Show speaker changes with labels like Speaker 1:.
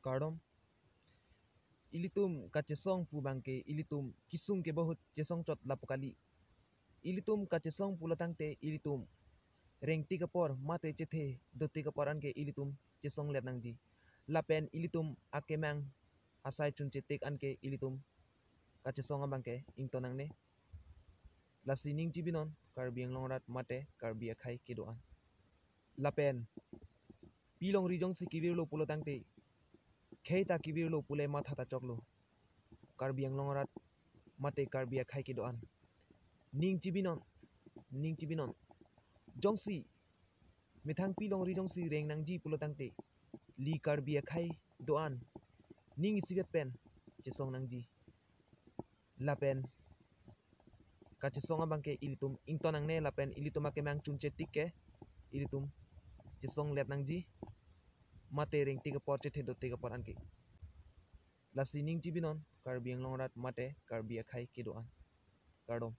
Speaker 1: Kardom ilitum kachesong pu bangke ilitum kisung ke bahut chesong chot lapukali ilitum kachesong pulatang te ilitum rengti kapor mate chethe doti kaporan ke ilitum chesong letnangji lapen ilitum akemang asai chunche tek anke ilitum kachesong bangke ingtonangne lasi ning jibinon karbi anglongrat mate karbi akhai kedoan lapen pilong rijong si kibirlo pulatang te Keita kibirlo pule matha ta choklo karbi anglongrat mate karbi akhai kedoan ning jibinon jongsi mithang pilong ri jongsi reng nangji pulatang te li karbi akhai doan ning isiget pen chesong nangji lapen kachesong bangke ilitum ingtonang ne lapen ilitum akemang chunche tikke ilitum chesong let nangji mate reng tiga por chethe dot tiga por anke lasi ning jibinon karbi anglongrat mate karbi akhai kedoan kardom